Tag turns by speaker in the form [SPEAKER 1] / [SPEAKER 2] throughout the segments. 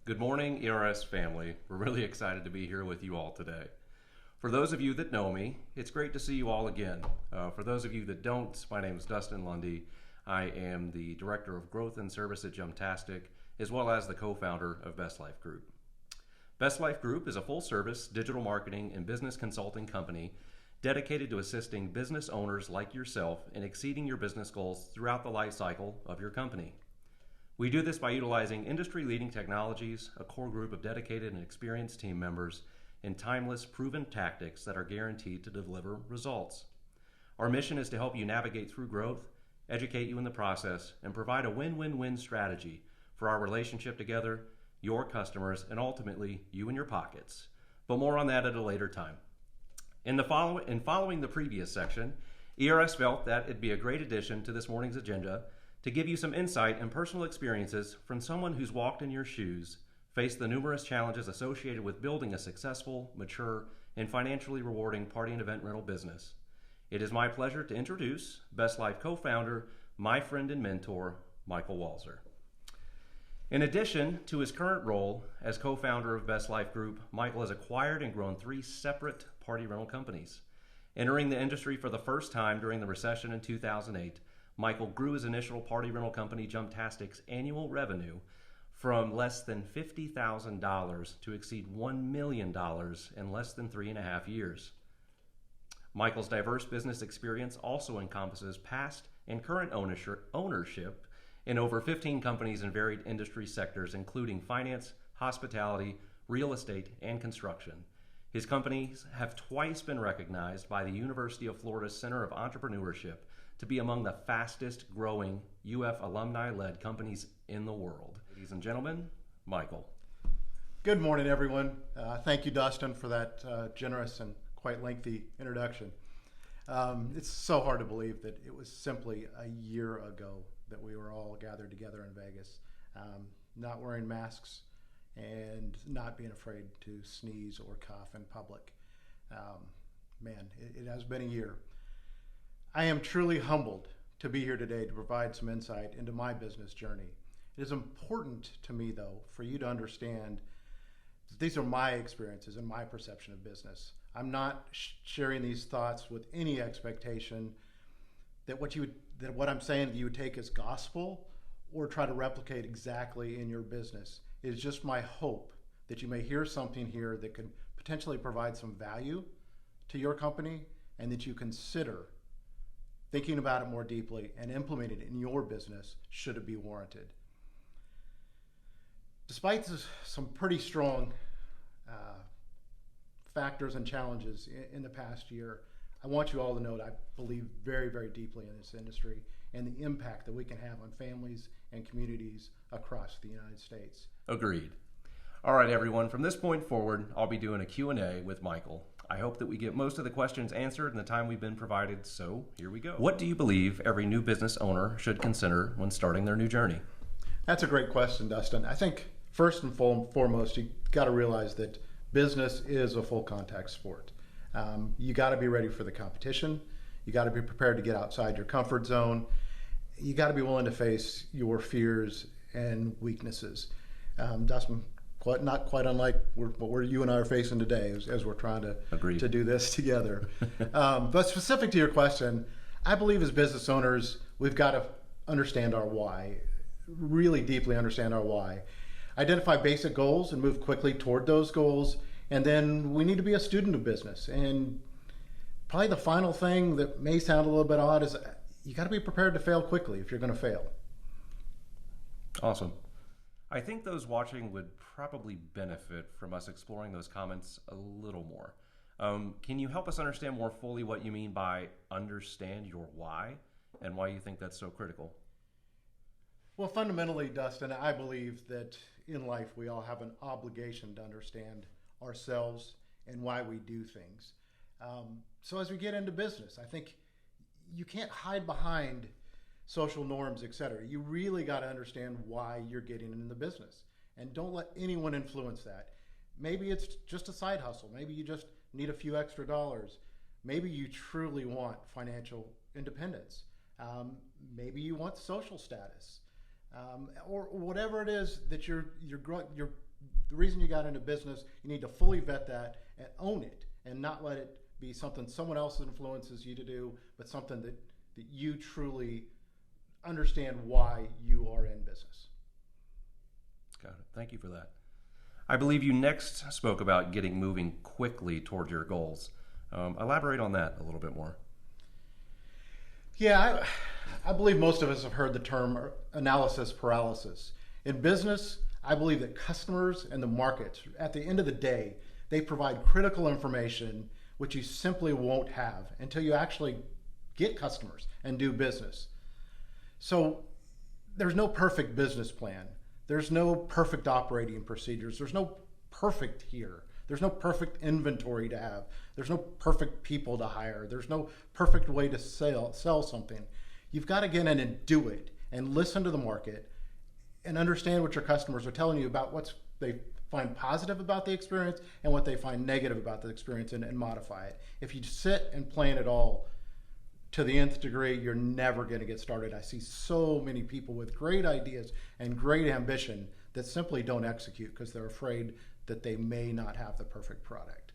[SPEAKER 1] Good morning, ERS family. We're really excited to be here with you all today. For those of you that know me, it's great to see you all again. For those of you that don't, my name is Dustin Lundy. I am the Director of Growth and Service at JumpStart, as well as the co-founder of BestLyfe Group. BestLyfe Group is a full-service digital marketing and business consulting company dedicated to assisting business owners like yourself in exceeding your business goals throughout the life cycle of your company. We do this by utilizing industry-leading technologies, a core group of dedicated and experienced team members, and timeless, proven tactics that are guaranteed to deliver results. Our mission is to help you navigate through growth, educate you in the process, and provide a win-win-win strategy for our relationship together, your customers, and ultimately, you and your pockets. But more on that at a later time. In following the previous section, ERS felt that it'd be a great addition to this morning's agenda to give you some insight and personal experiences from someone who's walked in your shoes, faced the numerous challenges associated with building a successful, mature, and financially rewarding party and event rental business. It is my pleasure to introduce BestLyfe co-founder, my friend and mentor, Michael Walzer. In addition to his current role as co-founder of BestLyfe Group, Michael has acquired and grown 3 separate party rental companies. Entering the industry for the first time during the recession in 2008, Michael grew his initial party rental company, JumpStart's annual revenue from less than $50,000 to exceed $1 million in less than 3.5 years. Michael's diverse business experience also encompasses past and current ownership in over 15 companies in varied industry sectors, including finance, hospitality, real estate, and construction. His companies have twice been recognized by the University of Florida Center of Entrepreneurship to be among the fastest growing UF alumni-led companies in the world. Ladies and gentlemen, Michael.
[SPEAKER 2] Good morning, everyone. Thank you, Dustin, for that generous and quite lengthy introduction. It's so hard to believe that it was simply a year ago that we were all gathered together in Vegas, not wearing masks and not being afraid to sneeze or cough in public. It has been a year. I am truly humbled to be here today to provide some insight into my business journey. It is important to me, though, for you to understand that these are my experiences and my perception of business. I'm not sharing these thoughts with any expectation that what I'm saying that you would take as gospel or try to replicate exactly in your business. It is just my hope that you may hear something here that could potentially provide some value to your company and that you consider thinking about it more deeply and implementing it in your business should it be warranted. Despite some pretty strong factors and challenges in the past year, I want you all to know that I believe very, very deeply in this industry and the impact that we can have on families and communities across the United States.
[SPEAKER 1] Agreed. All right, everyone, from this point forward, I'll be doing a Q&A with Michael. I hope that we get most of the questions answered in the time we've been provided, so here we go. What do you believe every new business owner should consider when starting their new journey?
[SPEAKER 2] That's a great question, Dustin. I think first and foremost, you got to realize that business is a full contact sport. You got to be ready for the competition. You got to be prepared to get outside your comfort zone. You got to be willing to face your fears and weaknesses. Dustin, not quite unlike what you and I are facing today as we're trying to do this together. But specific to your question, I believe as business owners, we've got to understand our why, really deeply understand our why. Identify basic goals and move quickly toward those goals. And then we need to be a student of business. And probably the final thing that may sound a little bit odd is you got to be prepared to fail quickly if you're going to fail.
[SPEAKER 1] Awesome. I think those watching would probably benefit from us exploring those comments a little more. Can you help us understand more fully what you mean by understand your why and why you think that's so critical?
[SPEAKER 2] Well, fundamentally, Dustin, I believe that in life we all have an obligation to understand ourselves and why we do things. So as we get into business, I think you can't hide behind social norms, etc. You really got to understand why you're getting in the business, and don't let anyone influence that. Maybe it's just a side hustle. Maybe you just need a few extra dollars. Maybe you truly want financial independence. Maybe you want social status, or whatever it is that you're the reason you got into business, you need to fully vet that and own it and not let it be something someone else influences you to do, but something that you truly understand why you are in business.
[SPEAKER 1] Got it. Thank you for that. I believe you next spoke about getting moving quickly toward your goals. Elaborate on that a little bit more.
[SPEAKER 2] Yeah, I believe most of us have heard the term analysis paralysis. In business, I believe that customers and the markets, at the end of the day, they provide critical information which you simply won't have until you actually get customers and do business. So there's no perfect business plan. There's no perfect operating procedures. There's no perfect here. There's no perfect inventory to have. There's no perfect people to hire. There's no perfect way to sell something. You've got to get in and do it and listen to the market and understand what your customers are telling you about what they find positive about the experience and what they find negative about the experience, and modify it. If you sit and plan it all to the nth degree, you're never going to get started. I see so many people with great ideas and great ambition that simply don't execute because they're afraid that they may not have the perfect product.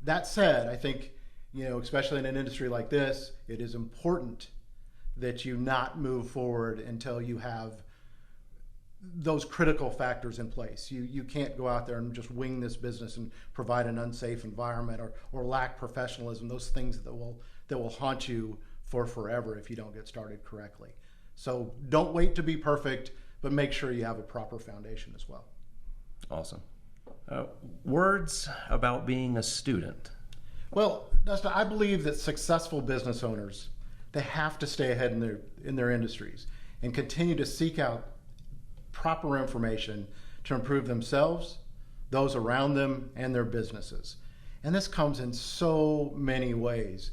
[SPEAKER 2] That said, I think, especially in an industry like this, it is important that you not move forward until you have those critical factors in place. You can't go out there and just wing this business and provide an unsafe environment or lack professionalism, those things that will haunt you for forever if you don't get started correctly. So don't wait to be perfect, but make sure you have a proper foundation as well.
[SPEAKER 1] Awesome. Words about being a student.
[SPEAKER 2] Well, Dustin, I believe that successful business owners, they have to stay ahead in their industries and continue to seek out proper information to improve themselves, those around them, and their businesses. And this comes in so many ways.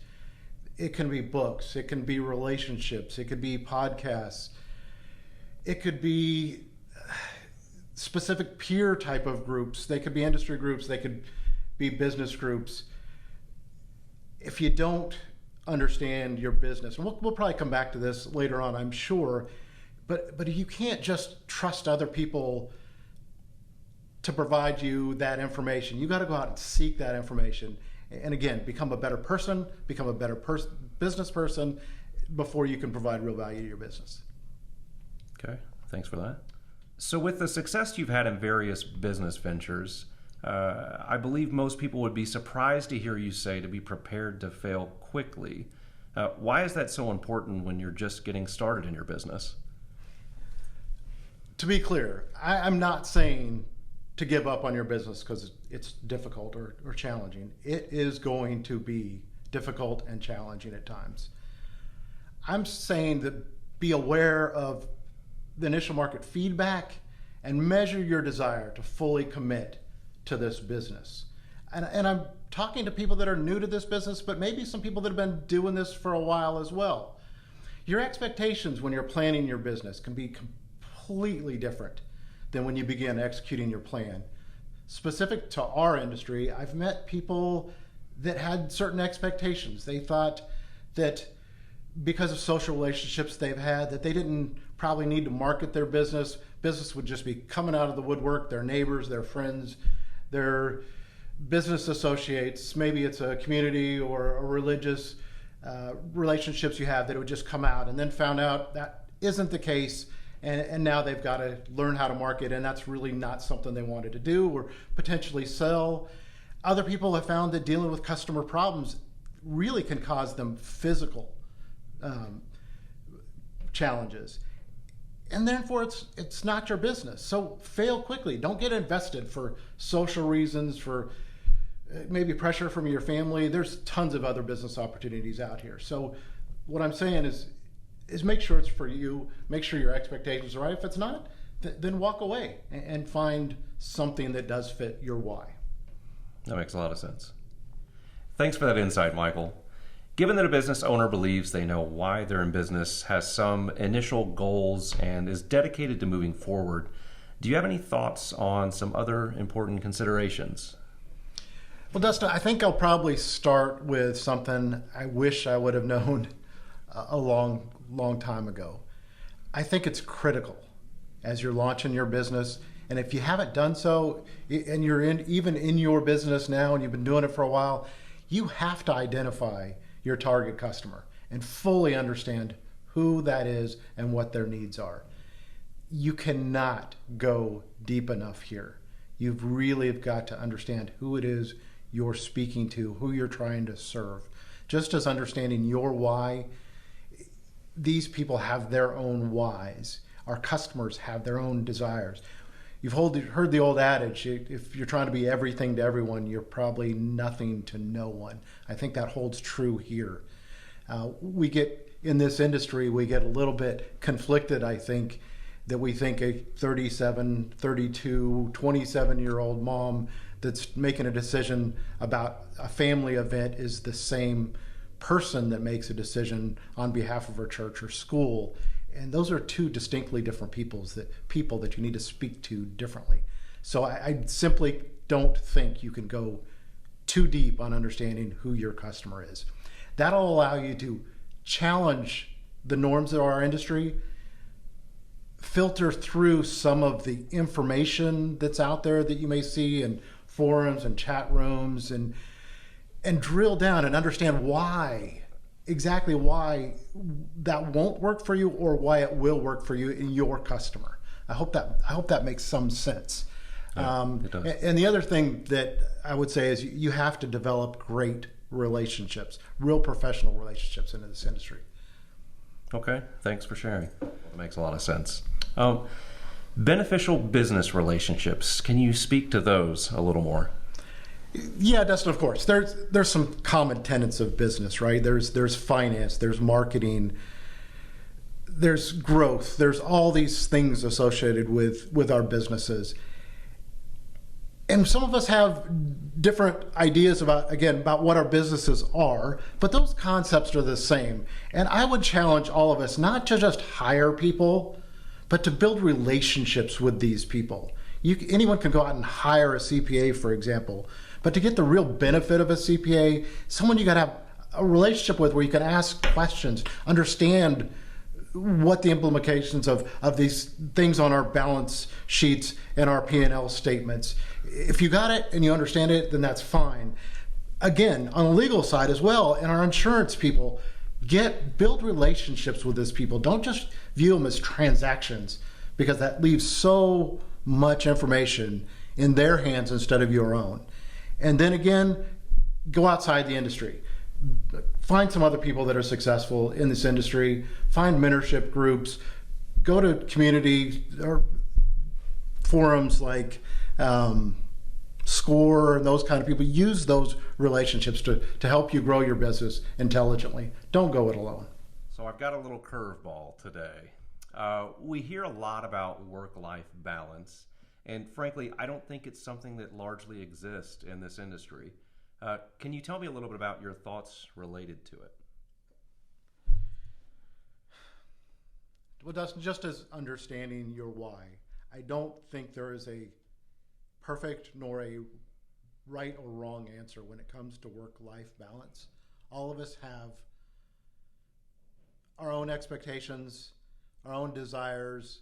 [SPEAKER 2] It can be books, it can be relationships, it could be podcasts, it could be specific peer type of groups, they could be industry groups, they could be business groups. If you don't understand your business, and we'll probably come back to this later on, I'm sure, but you can't just trust other people to provide you that information. You got to go out and seek that information. And again, become a better person, become a better business person before you can provide real value to your business.
[SPEAKER 1] Okay, thanks for that. So with the success you've had in various business ventures, I believe most people would be surprised to hear you say to be prepared to fail quickly. Why is that so important when you're just getting started in your business?
[SPEAKER 2] To be clear, I'm not saying to give up on your business because it's difficult or challenging. It is going to be difficult and challenging at times. I'm saying that be aware of the initial market feedback and measure your desire to fully commit to this business. And I'm talking to people that are new to this business, but maybe some people that have been doing this for a while as well. Your expectations when you're planning your business can be completely different than when you begin executing your plan. Specific to our industry, I've met people that had certain expectations. They thought that because of social relationships they've had, that they didn't probably need to market their business. Business would just be coming out of the woodwork, their neighbors, their friends, their business associates, maybe it's a community or a religious relationships you have, that it would just come out, and then found out that isn't the case. And now they've got to learn how to market, and that's really not something they wanted to do or potentially sell. Other people have found that dealing with customer problems really can cause them physical challenges. And therefore, it's not your business. So fail quickly. Don't get invested for social reasons, for maybe pressure from your family. There's tons of other business opportunities out here. So what I'm saying is make sure it's for you, make sure your expectations are right. If it's not, then walk away and find something that does fit your why.
[SPEAKER 1] That makes a lot of sense. Thanks for that insight, Michael. Given that a business owner believes they know why they're in business, has some initial goals, and is dedicated to moving forward, do you have any thoughts on some other important considerations?
[SPEAKER 2] Well, Dustin, I think I'll probably start with something I wish I would have known a long time ago. I think it's critical as you're launching your business And if you haven't done so, and you're even in your business now and you've been doing it for a while, you have to identify your target customer and fully understand who that is and what their needs are. You cannot go deep enough here. You've really got to understand who it is you're speaking to, who you're trying to serve. Just as understanding your why, these people have their own whys. Our customers have their own desires. You've heard the old adage, if you're trying to be everything to everyone, you're probably nothing to no one. I think that holds true here. In this industry, we get a little bit conflicted, I think, that we think a 37, 32, 27-year-old mom that's making a decision about a family event is the same person that makes a decision on behalf of her church or school. And those are two distinctly different people that you need to speak to differently. So I simply don't think you can go too deep on understanding who your customer is. That'll allow you to challenge the norms of our industry, filter through some of the information that's out there that you may see in forums and chat rooms, and drill down and understand exactly why that won't work for you or why it will work for you in your customer. I hope that makes some sense.
[SPEAKER 1] It does.
[SPEAKER 2] And the other thing that I would say is you have to develop great relationships, real professional relationships into this industry.
[SPEAKER 1] Okay, thanks for sharing. That makes a lot of sense. Beneficial business relationships. Can you speak to those a little more?
[SPEAKER 2] Yeah, Dustin, of course. There's some common tenets of business, right? There's finance, there's marketing, there's growth, there's all these things associated with our businesses. And some of us have different ideas about what our businesses are, but those concepts are the same. And I would challenge all of us not to just hire people, but to build relationships with these people. Anyone can go out and hire a CPA, for example, but to get the real benefit of a CPA, someone you got to have a relationship with where you can ask questions, understand what the implications of these things on our balance sheets and our P&L statements. If you got it and you understand it, then that's fine. Again, on the legal side as well, and our insurance people, build relationships with these people. Don't just view them as transactions, because that leaves so much information in their hands instead of your own. And then again, go outside the industry. Find some other people that are successful in this industry. Find mentorship groups. Go to community or forums like SCORE and those kind of people. Use those relationships to help you grow your business intelligently. Don't go it alone.
[SPEAKER 1] So I've got a little curveball today. We hear a lot about work-life balance, and frankly, I don't think it's something that largely exists in this industry. Can you tell me a little bit about your thoughts related to it?
[SPEAKER 2] Well, Dustin, just as understanding your why, I don't think there is a perfect nor a right or wrong answer when it comes to work-life balance. All of us have our own expectations, our own desires.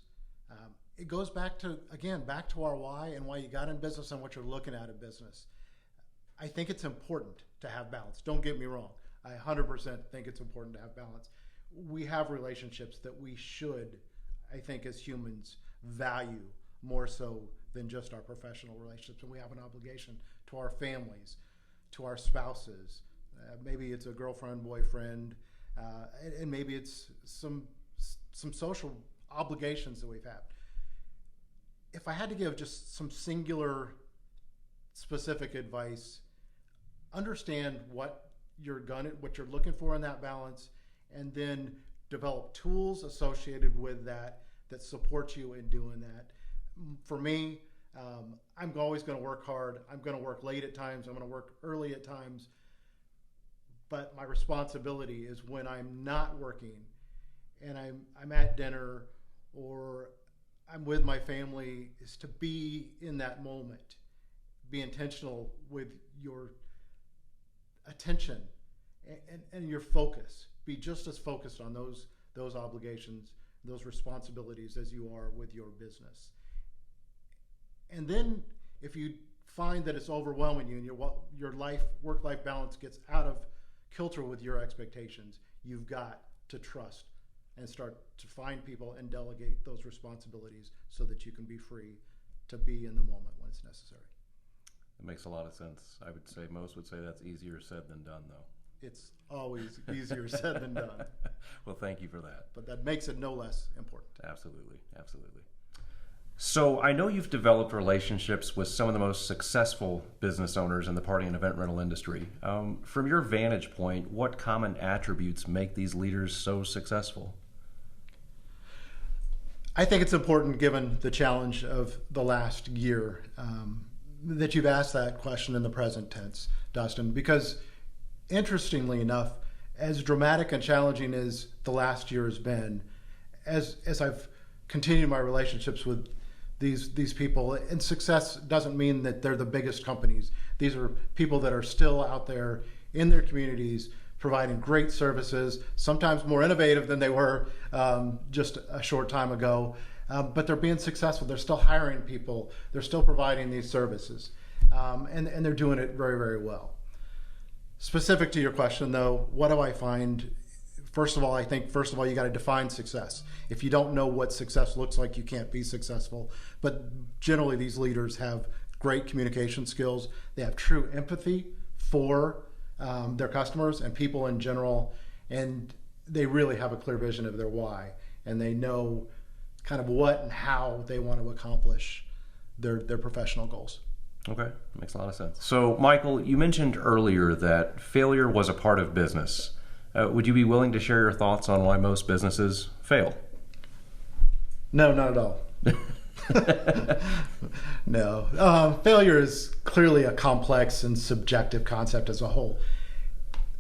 [SPEAKER 2] It goes back to our why and why you got in business and what you're looking at in business. I think it's important to have balance. Don't get me wrong. I 100% think it's important to have balance. We have relationships that we should, I think, as humans, value more so than just our professional relationships. And we have an obligation to our families, to our spouses. Maybe it's a girlfriend, boyfriend, and maybe it's some social obligations that we've had. If I had to give just some singular, specific advice, understand what you're looking for in that balance, and then develop tools associated with that support you in doing that. For me, I'm always going to work hard. I'm going to work late at times. I'm going to work early at times. But my responsibility is when I'm not working and I'm at dinner or I'm with my family, is to be in that moment. Be intentional with your attention and your focus. Be just as focused on those obligations, those responsibilities as you are with your business. And then if you find that it's overwhelming you and your work-life balance gets out of kilter with your expectations, you've got to trust and start to find people and delegate those responsibilities so that you can be free to be in the moment when it's necessary.
[SPEAKER 1] It makes a lot of sense. I would say most would say that's easier said than done, though.
[SPEAKER 2] It's always easier said than done.
[SPEAKER 1] Well, thank you for that.
[SPEAKER 2] But that makes it no less important.
[SPEAKER 1] Absolutely, absolutely. So I know you've developed relationships with some of the most successful business owners in the party and event rental industry. From your vantage point, what common attributes make these leaders so successful?
[SPEAKER 2] I think it's important, given the challenge of the last year, that you've asked that question in the present tense, Dustin, because interestingly enough, as dramatic and challenging as the last year has been, as I've continued my relationships with these people, and success doesn't mean that they're the biggest companies. These are people that are still out there in their communities providing great services, sometimes more innovative than they were just a short time ago, but they're being successful. They're still hiring people. They're still providing these services, and they're doing it very, very well. Specific to your question, though, what do I find? First of all, I think, you got to define success. If you don't know what success looks like, you can't be successful. But generally, these leaders have great communication skills. They have true empathy for their customers and people in general, and they really have a clear vision of their why, and they know kind of what and how they want to accomplish their professional goals.
[SPEAKER 1] Okay, makes a lot of sense. So, Michael, you mentioned earlier that failure was a part of business. Would you be willing to share your thoughts on why most businesses fail?
[SPEAKER 2] No, not at all. No. Failure is clearly a complex and subjective concept as a whole.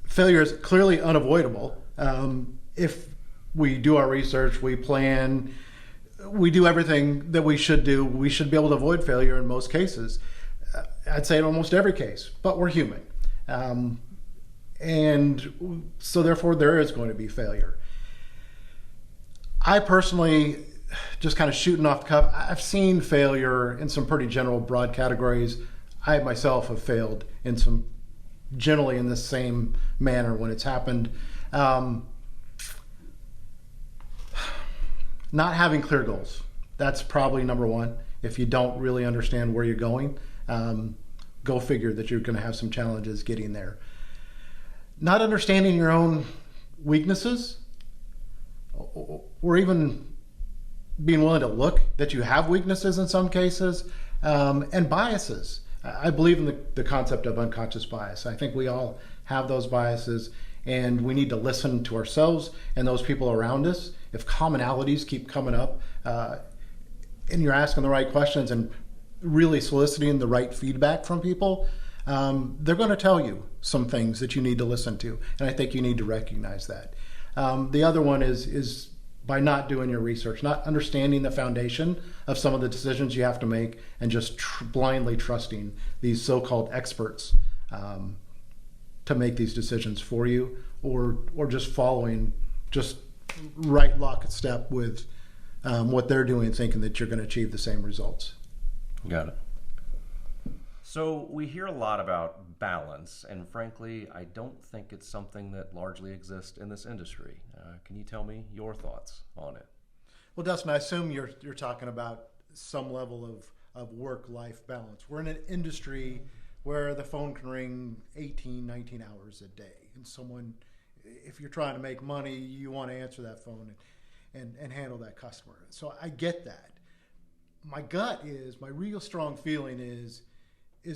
[SPEAKER 2] Failure is clearly unavoidable. If we do our research, we plan, we do everything that we should do, we should be able to avoid failure in most cases. I'd say in almost every case, but we're human. And so therefore there is going to be failure. I personally, just kind of shooting off the cuff, I've seen failure in some pretty general broad categories. I myself have failed in some generally in the same manner when it's happened. Not having clear goals. That's probably number one. If you don't really understand where you're going, go figure that you're going to have some challenges getting there. Not understanding your own weaknesses, or even being willing to look that you have weaknesses in some cases, and biases. I believe in the concept of unconscious bias. I think we all have those biases, and we need to listen to ourselves and those people around us. If commonalities keep coming up, and you're asking the right questions and really soliciting the right feedback from people, they're going to tell you some things that you need to listen to, and I think you need to recognize that. The other one is by not doing your research, not understanding the foundation of some of the decisions you have to make, and just blindly trusting these so-called experts to make these decisions for you, or just following just right lockstep with what they're doing, thinking that you're going to achieve the same results.
[SPEAKER 1] Got it. So we hear a lot about balance, and frankly, I don't think it's something that largely exists in this industry. Can you tell me your thoughts on it?
[SPEAKER 2] Well, Dustin, I assume you're talking about some level of work-life balance. We're in an industry where the phone can ring 18, 19 hours a day, and someone, if you're trying to make money, you want to answer that phone and handle that customer. So I get that. My gut is, my real strong feeling is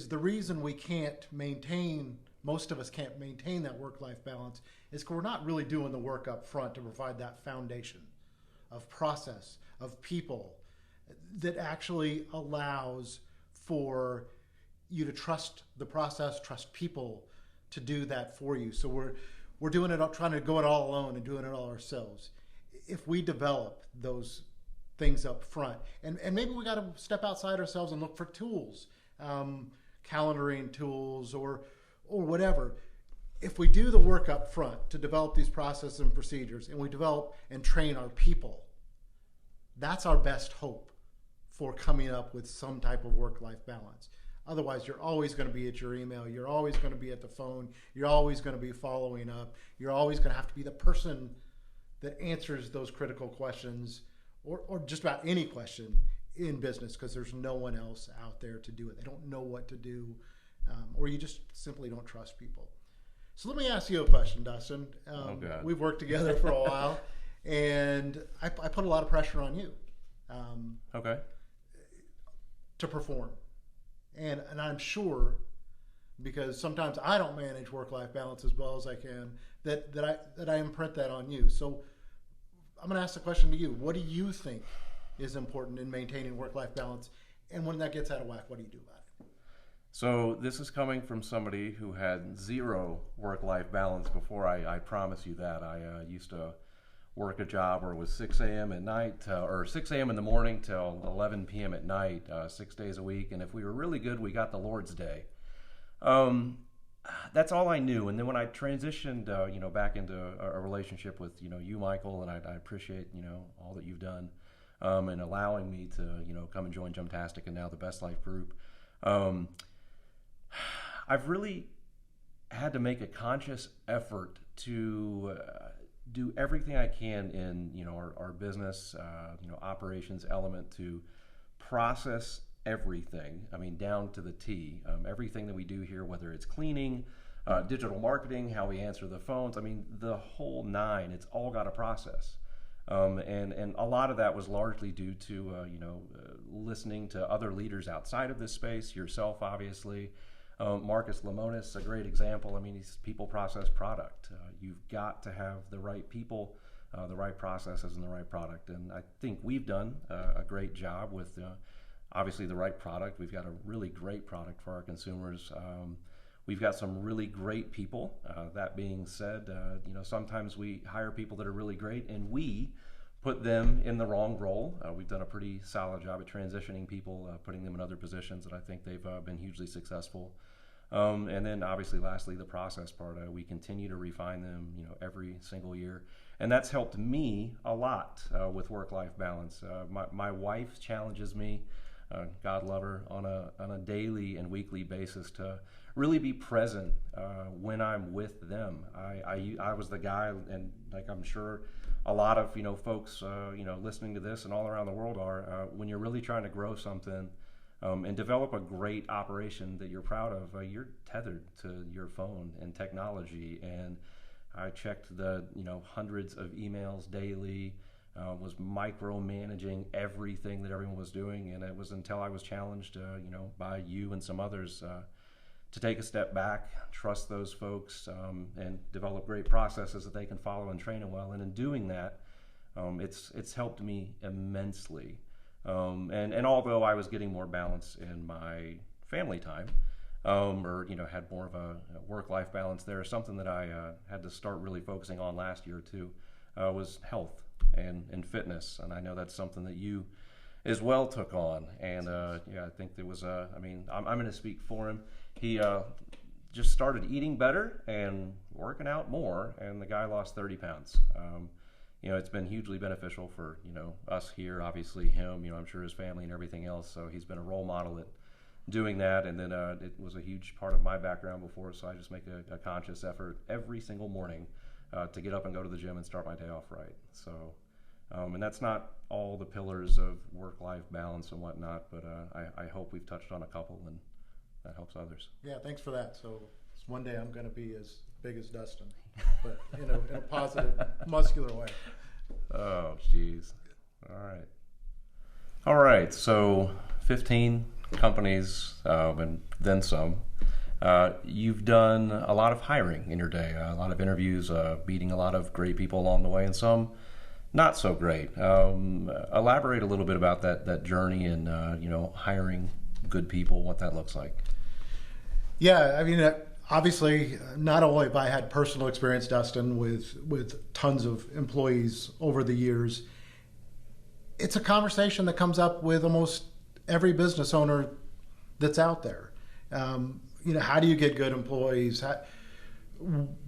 [SPEAKER 2] the reason we can't maintain, most of us can't maintain that work-life balance, is because we're not really doing the work up front to provide that foundation of process, of people, that actually allows for you to trust the process, trust people to do that for you. So we're doing it, trying to go it all alone and doing it all ourselves. If we develop those things up front, and maybe we got to step outside ourselves and look for tools, calendaring tools or whatever. If we do the work up front to develop these processes and procedures, and we develop and train our people, that's our best hope for coming up with some type of work-life balance. Otherwise, you're always going to be at your email. You're always going to be at the phone. You're always going to be following up. You're always going to have to be the person that answers those critical questions, or just about any question in business, because there's no one else out there to do it. They don't know what to do, or you just simply don't trust people. So let me ask you a question, Dustin. We've worked together for a while, and I put a lot of pressure on you to perform. And I'm sure, because sometimes I don't manage work-life balance as well as I can, that I imprint that on you. So I'm going to ask the question to you. What do you think is important in maintaining work-life balance? And when that gets out of whack, what do you do about it?
[SPEAKER 1] So this is coming from somebody who had zero work-life balance before. I promise you that. I used to work a job where it was 6 a.m. at night, or 6 a.m. in the morning till 11 p.m. at night, 6 days a week. And if we were really good, we got the Lord's Day. That's all I knew. And then when I transitioned, back into a relationship with, you, Michael, and I appreciate, all that you've done, and allowing me to, come and join JumpTastic and now the BestLyfe group. I've really had to make a conscious effort to do everything I can in our business operations element to process everything. I mean, down to the T. Everything that we do here, whether it's cleaning, digital marketing, how we answer the phones. I mean, the whole nine. It's all got a process. And a lot of that was largely due to listening to other leaders outside of this space. Yourself, obviously. Marcus Lemonis, a great example. I mean, he's people, process, product. You've got to have the right people, the right processes, and the right product. And I think we've done a great job with obviously the right product. We've got a really great product for our consumers. We've got some really great people. That being said, sometimes we hire people that are really great and we put them in the wrong role. We've done a pretty solid job at transitioning people, putting them in other positions that I think they've been hugely successful. And then obviously lastly, the process part, we continue to refine them, every single year. And that's helped me a lot with work-life balance. My wife challenges me, God love her, on a daily and weekly basis to really be present when I'm with them. I was the guy, and like I'm sure a lot of folks listening to this and all around the world are, when you're really trying to grow something and develop a great operation that you're proud of, you're tethered to your phone and technology. And I checked the hundreds of emails daily, was micromanaging everything that everyone was doing, and it was until I was challenged by you and some others to take a step back, trust those folks, and develop great processes that they can follow and train them well. And in doing that, it's helped me immensely. And although I was getting more balance in my family time, or had more of a work-life balance there, something that I had to start really focusing on last year too was health and fitness. And I know that's something that you as well took on. And I think there was I'm going to speak for him. He just started eating better and working out more, and the guy lost 30 pounds. It's been hugely beneficial for, us here, obviously him, I'm sure his family and everything else. So he's been a role model at doing that. And then it was a huge part of my background before, so I just make a conscious effort every single morning to get up and go to the gym and start my day off right. So, and that's not all the pillars of work-life balance and whatnot, but I hope we've touched on a couple, and that helps others.
[SPEAKER 2] Yeah, thanks for that. So one day I'm going to be as big as Dustin, but in a positive, muscular way.
[SPEAKER 1] Oh, jeez. All right. So 15 companies and then some. You've done a lot of hiring in your day, a lot of interviews, meeting a lot of great people along the way, and some not so great. Elaborate a little bit about that journey and hiring good people, what that looks like.
[SPEAKER 2] Yeah, I mean, obviously, not only have I had personal experience, Dustin, with tons of employees over the years, it's a conversation that comes up with almost every business owner that's out there. How do you get good employees?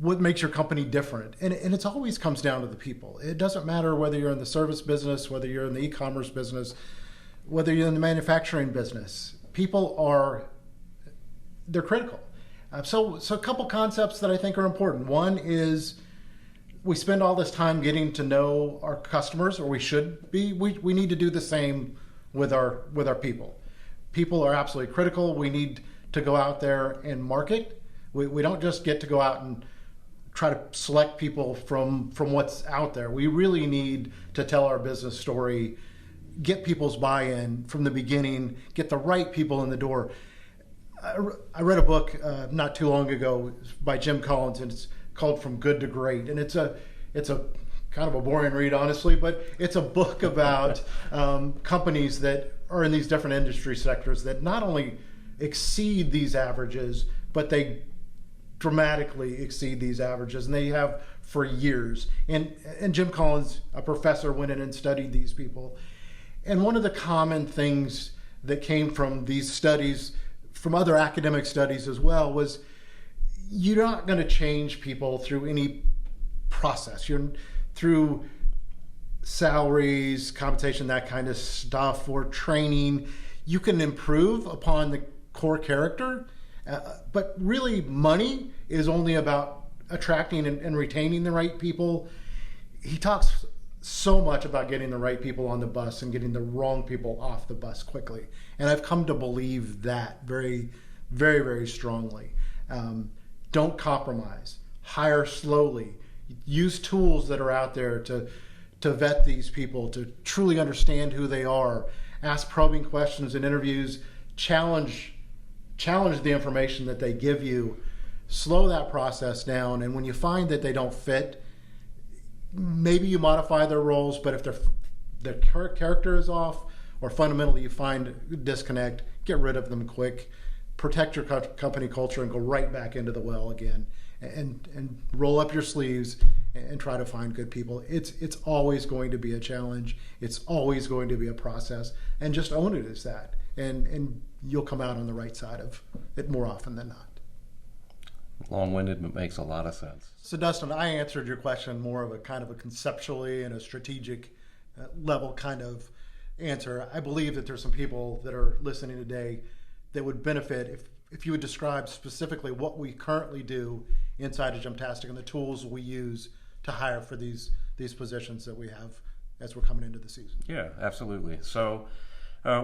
[SPEAKER 2] What makes your company different? And it always comes down to the people. It doesn't matter whether you're in the service business, whether you're in the e-commerce business, whether you're in the manufacturing business, they're critical. So a couple concepts that I think are important. One is we spend all this time getting to know our customers, or we should be. We need to do the same with our people. People are absolutely critical. We need to go out there and market. We don't just get to go out and try to select people from what's out there. We really need to tell our business story, get people's buy-in from the beginning, get the right people in the door. I read a book not too long ago by Jim Collins, and it's called From Good to Great. And it's a kind of a boring read, honestly, but it's a book about companies that are in these different industry sectors that not only exceed these averages, but they dramatically exceed these averages, and they have for years. And Jim Collins, a professor, went in and studied these people. And one of the common things that came from these studies, from other academic studies as well, was you're not going to change people through any process. You're through salaries, compensation, that kind of stuff, or training. You can improve upon the core character, but really money is only about attracting and retaining the right people. He talks so much about getting the right people on the bus and getting the wrong people off the bus quickly. And I've come to believe that very, very, very strongly. Don't compromise. Hire slowly. Use tools that are out there to vet these people, to truly understand who they are. Ask probing questions in interviews. Challenge the information that they give you. Slow that process down. And when you find that they don't fit, maybe you modify their roles, but if their character is off, or fundamentally you find disconnect, get rid of them quick. Protect your company culture and go right back into the well again, and roll up your sleeves and try to find good people. It's always going to be a challenge. It's always going to be a process, and just own it as that, and you'll come out on the right side of it more often than not.
[SPEAKER 1] Long-winded, but makes a lot of sense.
[SPEAKER 2] So Dustin, I answered your question more of a kind of a conceptually and a strategic level kind of answer. I believe that there's some people that are listening today that would benefit if you would describe specifically what we currently do inside of JumpTastic and the tools we use to hire for these positions that we have as we're coming into the season.
[SPEAKER 1] Yeah, absolutely. So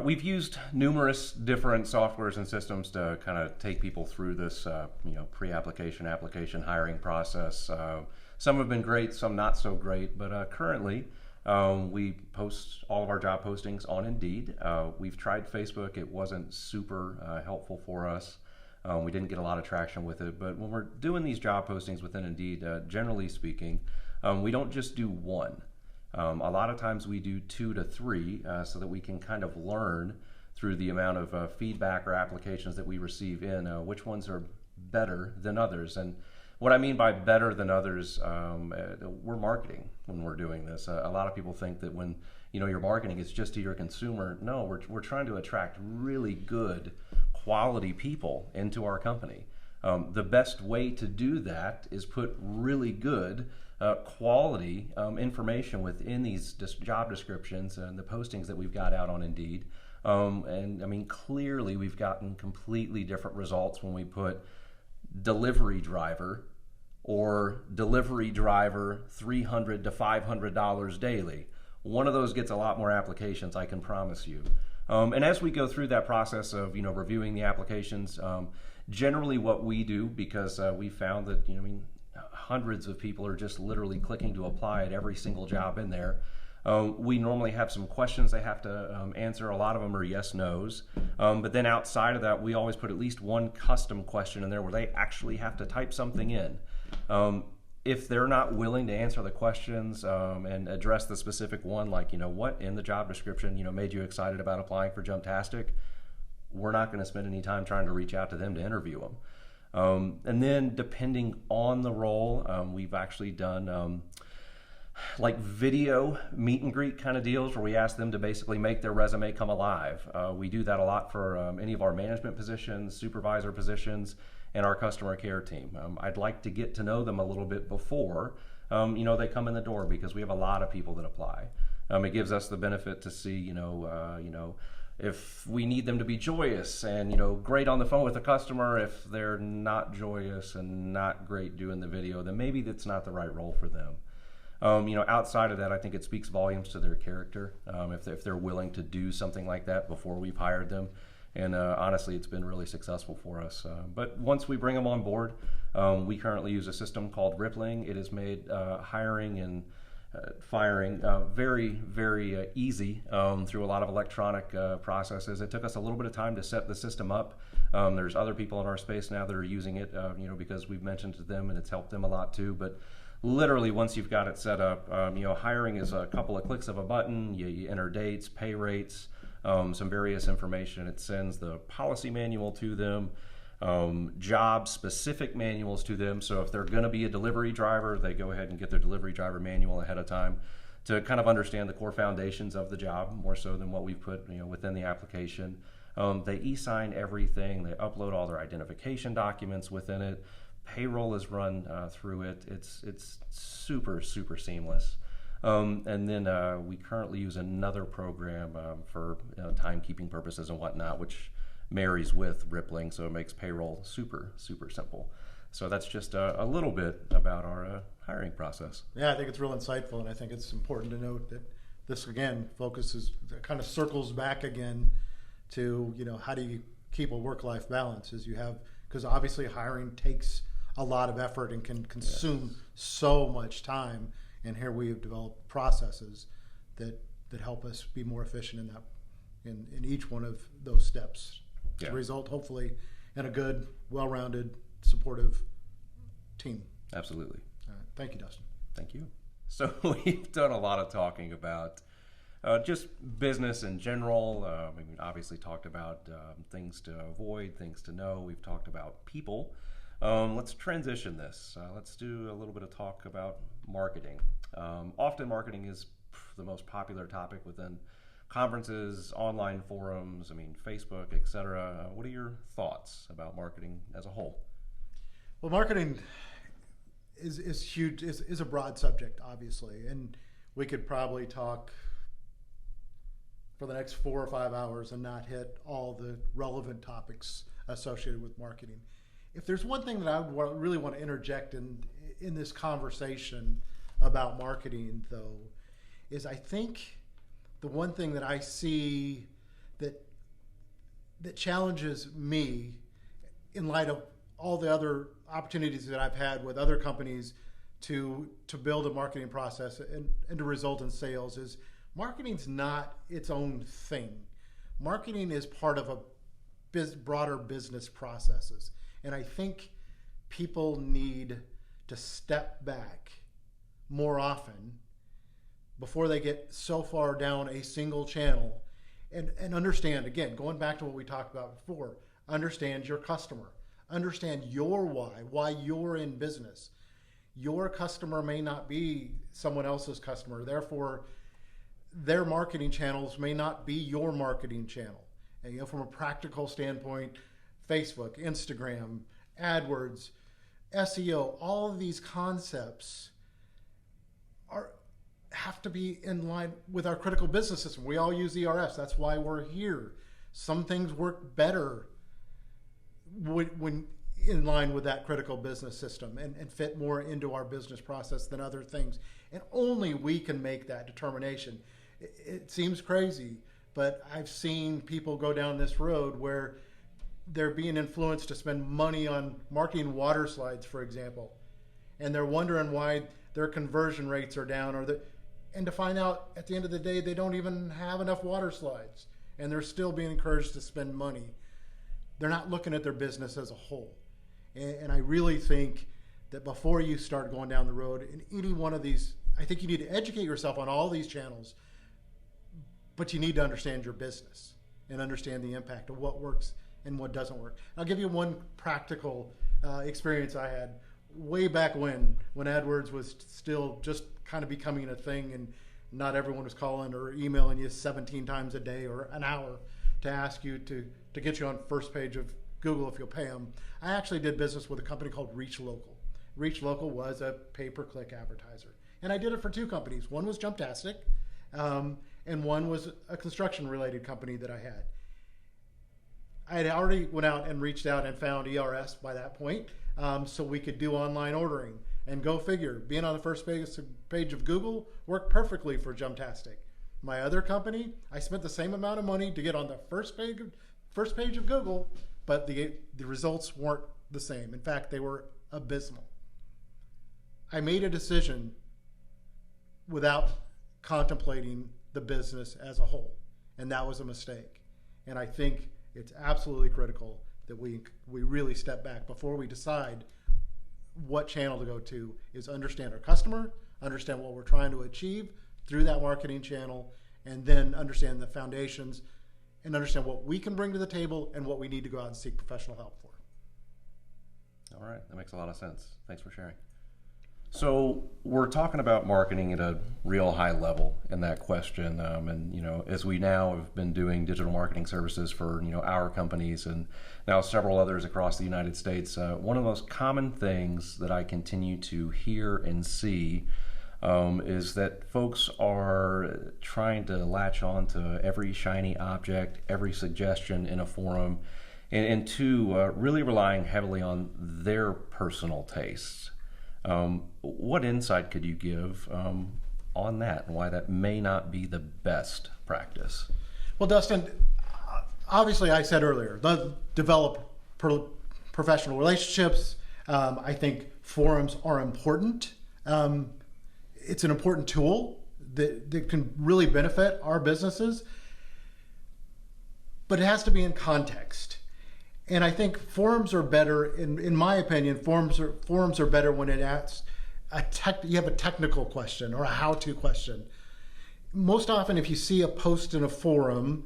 [SPEAKER 1] we've used numerous different softwares and systems to kind of take people through this pre-application, application hiring process. Some have been great, some not so great, but currently we post all of our job postings on Indeed. We've tried Facebook. It wasn't super helpful for us. We didn't get a lot of traction with it. But when we're doing these job postings within Indeed, generally speaking, we don't just do one. A lot of times we do 2 to 3 so that we can kind of learn through the amount of feedback or applications that we receive in which ones are better than others. And what I mean by better than others, we're marketing when we're doing this. A lot of people think that when you're marketing, it's just to your consumer. No, we're trying to attract really good quality people into our company. The best way to do that is put really good quality information within these job descriptions and the postings that we've got out on Indeed. And I mean, clearly we've gotten completely different results when we put delivery driver or delivery driver $300 to $500 daily. One of those gets a lot more applications, I can promise you. And as we go through that process of reviewing the applications, generally what we do, because we found that hundreds of people are just literally clicking to apply at every single job in there. We normally have some questions they have to answer. A lot of them are yes, no's. But then outside of that, we always put at least one custom question in there where they actually have to type something in. If they're not willing to answer the questions and address the specific one, like, what in the job description, made you excited about applying for JumpTastic, we're not going to spend any time trying to reach out to them to interview them. And then depending on the role, we've actually done like video meet and greet kind of deals where we ask them to basically make their resume come alive. We do that a lot for any of our management positions, supervisor positions, and our customer care team. I'd like to get to know them a little bit before they come in the door, because we have a lot of people that apply. It gives us the benefit to see, if we need them to be joyous and, great on the phone with a customer. If they're not joyous and not great doing the video, then maybe that's not the right role for them. Outside of that, I think it speaks volumes to their character, if they're willing to do something like that before we've hired them. And honestly, it's been really successful for us. But once we bring them on board, we currently use a system called Rippling. It has made hiring and firing very, very easy through a lot of electronic processes. It took us a little bit of time to set the system up. There's other people in our space now that are using it, because we've mentioned to them and it's helped them a lot too. But literally, once you've got it set up, hiring is a couple of clicks of a button. You enter dates, pay rates, some various information. It sends the policy manual to them, job-specific manuals to them. So if they're going to be a delivery driver, they go ahead and get their delivery driver manual ahead of time to kind of understand the core foundations of the job, more so than what we've put within the application. They e-sign everything. They upload all their identification documents within it. Payroll is run through it. It's super, super seamless. And then we currently use another program for timekeeping purposes and whatnot, which marries with Rippling, so it makes payroll super, super simple. So that's just a little bit about our hiring process.
[SPEAKER 2] Yeah, I think it's real insightful, and I think it's important to note that this, again, kind of circles back again to, how do you keep a work-life balance because obviously hiring takes a lot of effort and can consume so much time. And here we have developed processes that help us be more efficient in each one of those steps to result, hopefully, in a good, well-rounded, supportive team.
[SPEAKER 1] Absolutely.
[SPEAKER 2] All right. Thank you, Dustin.
[SPEAKER 1] Thank you. So we've done a lot of talking about just business in general. We obviously talked about things to avoid, things to know. We've talked about people. Let's transition this. Let's do a little bit of talk about marketing. Often marketing is the most popular topic within conferences, online forums, Facebook, etc. What are your thoughts about marketing as a whole?
[SPEAKER 2] Well, marketing is huge, is a broad subject, obviously, and we could probably talk for the next 4 or 5 hours and not hit all the relevant topics associated with marketing. If there's one thing that I would really want to interject in this conversation about marketing, though, is I think the one thing that I see that challenges me in light of all the other opportunities that I've had with other companies to build a marketing process and to result in sales is marketing's not its own thing. Marketing is part of a broader business processes. And I think people need to step back more often before they get so far down a single channel and understand, again, going back to what we talked about before, understand your customer. Understand your why you're in business. Your customer may not be someone else's customer. Therefore, their marketing channels may not be your marketing channel. And from a practical standpoint, Facebook, Instagram, AdWords, SEO, all of these concepts have to be in line with our critical business system. We all use ERS. That's why we're here. Some things work better when in line with that critical business system and fit more into our business process than other things. And only we can make that determination. It seems crazy, but I've seen people go down this road where they're being influenced to spend money on marketing water slides, for example, and they're wondering why their conversion rates are down, and to find out at the end of the day they don't even have enough water slides, and they're still being encouraged to spend money. They're not looking at their business as a whole, and I really think that before you start going down the road in any one of these, I think you need to educate yourself on all these channels, but you need to understand your business and understand the impact of what works and what doesn't work. I'll give you one practical experience I had way back when AdWords was still just kind of becoming a thing and not everyone was calling or emailing you 17 times a day or an hour to ask you to get you on first page of Google if you'll pay them. I actually did business with a company called Reach Local. Reach Local was a pay-per-click advertiser. And I did it for two companies. One was Jumptastic, and one was a construction-related company that I had. I had already went out and reached out and found ERS by that point, so we could do online ordering. And go figure, being on the first page of Google worked perfectly for Jumptastic. My other company, I spent the same amount of money to get on the first page of Google, but the results weren't the same. In fact, they were abysmal. I made a decision without contemplating the business as a whole, and that was a mistake. And I think it's absolutely critical that we really step back before we decide what channel to go to, is understand our customer, understand what we're trying to achieve through that marketing channel, and then understand the foundations and understand what we can bring to the table and what we need to go out and seek professional help for.
[SPEAKER 1] All right, that makes a lot of sense. Thanks for sharing. So we're talking about marketing at a real high level in that question, and as we now have been doing digital marketing services for our companies and now several others across the United States, one of the most common things that I continue to hear and see is that folks are trying to latch on to every shiny object, every suggestion in a forum, and two, really relying heavily on their personal tastes. What insight could you give on that and why that may not be the best practice?
[SPEAKER 2] Well, Dustin, obviously I said earlier, develop professional relationships. I think forums are important. It's an important tool that can really benefit our businesses, but it has to be in context. And I think forums are better, in my opinion, forums are better when it asks you have a technical question or a how-to question. Most often, if you see a post in a forum,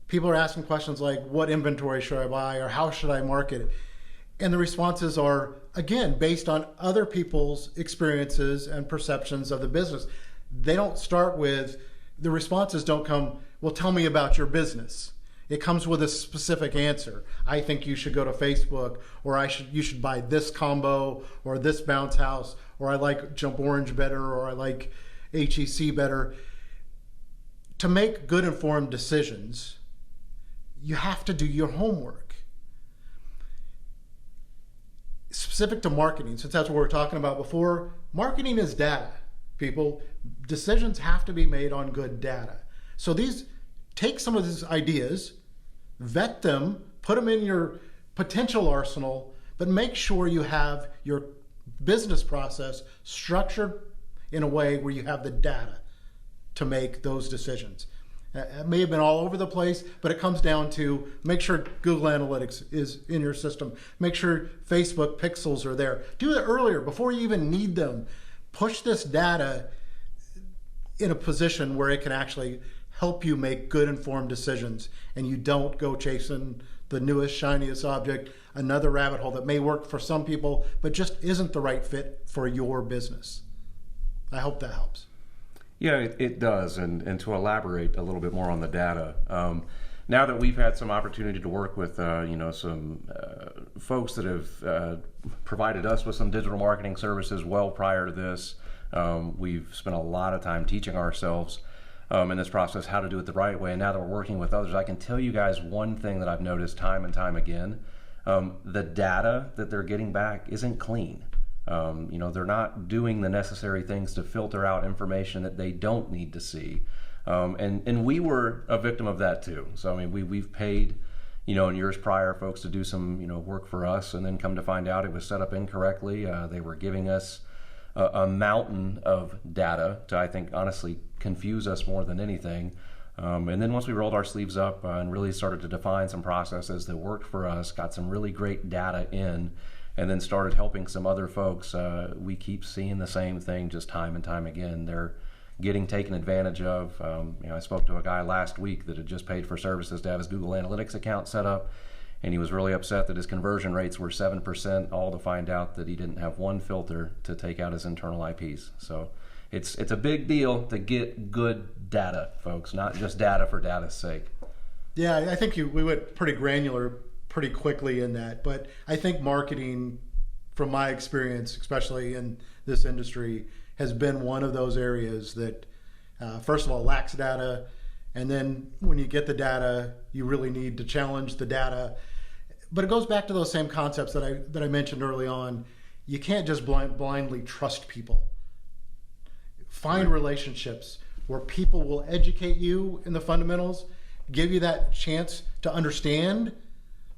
[SPEAKER 2] people are asking questions like, what inventory should I buy, or how should I market it? And the responses are, again, based on other people's experiences and perceptions of the business. They don't start with, the responses don't come, well, tell me about your business. It comes with a specific answer. I think you should go to Facebook, or you should buy this combo, or this bounce house, or I like Jump Orange better, or I like HEC better. To make good informed decisions, you have to do your homework. Specific to marketing, since that's what we were talking about before, marketing is data, people. Decisions have to be made on good data. So take some of these ideas, vet them, put them in your potential arsenal, but make sure you have your business process structured in a way where you have the data to make those decisions. It may have been all over the place, but it comes down to make sure Google Analytics is in your system. Make sure Facebook pixels are there. Do it earlier, before you even need them. Push this data in a position where it can actually help you make good informed decisions, and you don't go chasing the newest, shiniest object, another rabbit hole that may work for some people, but just isn't the right fit for your business. I hope that helps.
[SPEAKER 1] Yeah, it does. And to elaborate a little bit more on the data, now that we've had some opportunity to work with some folks that have provided us with some digital marketing services well prior to this, we've spent a lot of time teaching ourselves in this process how to do it the right way. And now that we're working with others, I can tell you guys one thing that I've noticed time and time again. The data that they're getting back isn't clean. They're not doing the necessary things to filter out information that they don't need to see. And we were a victim of that too. So, we've paid, in years prior, folks to do some, work for us, and then come to find out it was set up incorrectly. They were giving us a mountain of data to, I think, honestly confuse us more than anything. And then once we rolled our sleeves up and really started to define some processes that worked for us, got some really great data in, and then started helping some other folks, we keep seeing the same thing just time and time again. They're getting taken advantage of. I spoke to a guy last week that had just paid for services to have his Google Analytics account set up, and he was really upset that his conversion rates were 7%, all to find out that he didn't have one filter to take out his internal IPs. So it's a big deal to get good data, folks, not just data for data's sake.
[SPEAKER 2] Yeah, I think we went pretty granular pretty quickly in that, but I think marketing, from my experience, especially in this industry, has been one of those areas that First of all, lacks data, and then when you get the data, you really need to challenge the data. But it goes back to those same concepts that I mentioned early on. You can't just blindly trust people. Find relationships where people will educate you in the fundamentals, give you that chance to understand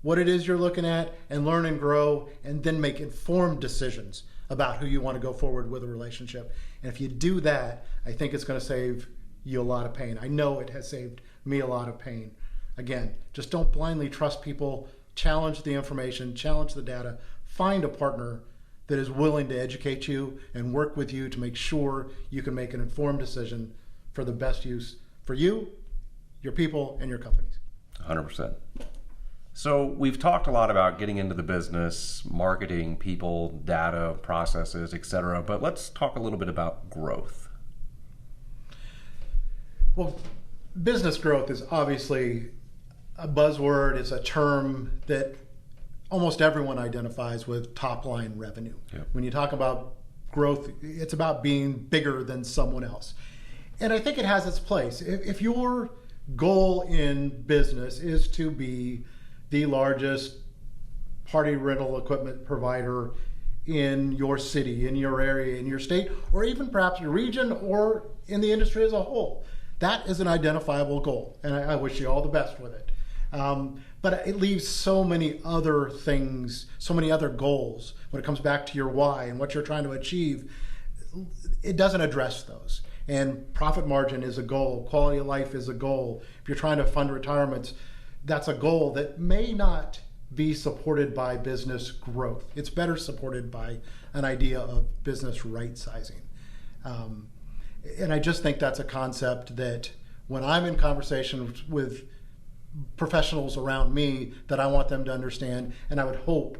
[SPEAKER 2] what it is you're looking at and learn and grow, and then make informed decisions about who you want to go forward with a relationship. And if you do that, I think it's going to save you a lot of pain. I know it has saved me a lot of pain. Again, just don't blindly trust people. Challenge the information, challenge the data, find a partner that is willing to educate you and work with you to make sure you can make an informed decision for the best use for you, your people, and your companies.
[SPEAKER 1] 100%. So we've talked a lot about getting into the business, marketing, people, data, processes, etc. But let's talk a little bit about growth.
[SPEAKER 2] Well, business growth is obviously a buzzword. It's a term that almost everyone identifies with top-line revenue.
[SPEAKER 1] Yep.
[SPEAKER 2] When you talk about growth, it's about being bigger than someone else. And I think it has its place. If your goal in business is to be the largest party rental equipment provider in your city, in your area, in your state, or even perhaps your region or in the industry as a whole, that is an identifiable goal. And I wish you all the best with it. But it leaves so many other things, so many other goals when it comes back to your why and what you're trying to achieve. It doesn't address those. And profit margin is a goal. Quality of life is a goal. If you're trying to fund retirements, that's a goal that may not be supported by business growth. It's better supported by an idea of business right sizing. And I just think that's a concept that when I'm in conversation with professionals around me, that I want them to understand. And I would hope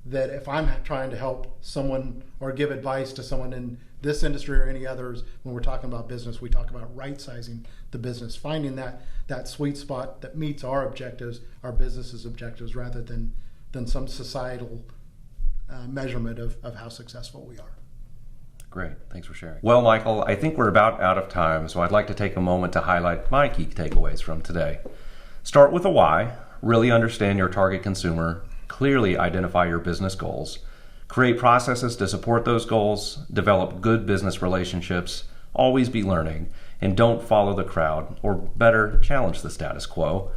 [SPEAKER 2] that if I'm trying to help someone or give advice to someone in this industry or any others, when we're talking about business, we talk about right sizing the business, finding that sweet spot that meets our objectives, our business's objectives, rather than some societal measurement of how successful we are.
[SPEAKER 1] Great, thanks for sharing. Well, Michael, I think we're about out of time, so I'd like to take a moment to highlight my key takeaways from today. Start with a why, really understand your target consumer, clearly identify your business goals, create processes to support those goals, develop good business relationships, always be learning, and don't follow the crowd, or better, challenge the status quo.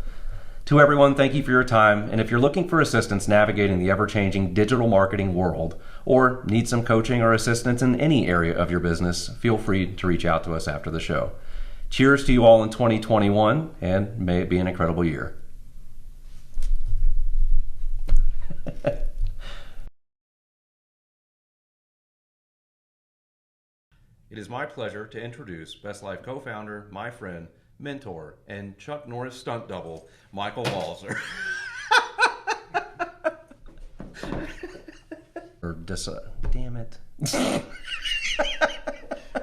[SPEAKER 1] To everyone, thank you for your time, and if you're looking for assistance navigating the ever-changing digital marketing world, or need some coaching or assistance in any area of your business, feel free to reach out to us after the show. Cheers to you all in 2021, and may it be an incredible year. It is my pleasure to introduce BestLyfe co-founder, my friend, mentor, and Chuck Norris stunt double, Michael Walzer. Damn it.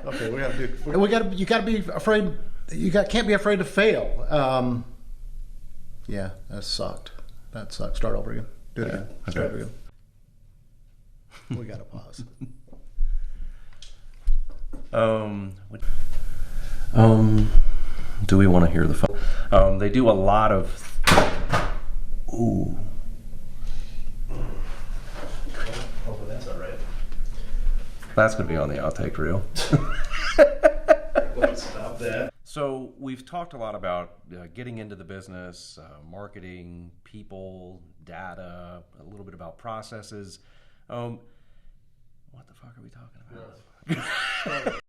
[SPEAKER 2] Okay, you gotta be afraid. Can't be afraid to fail. Yeah, that sucked. Start over again. Do it again.
[SPEAKER 1] Okay.
[SPEAKER 2] Start over again. We gotta pause.
[SPEAKER 1] Do we want to hear the phone? They do a lot of. Ooh.
[SPEAKER 3] Hopefully that's all right.
[SPEAKER 1] That's going to be on the outtake reel.
[SPEAKER 3] Let's stop that.
[SPEAKER 1] So we've talked a lot about getting into the business, marketing, people, data, a little bit about processes. What the fuck are we talking about?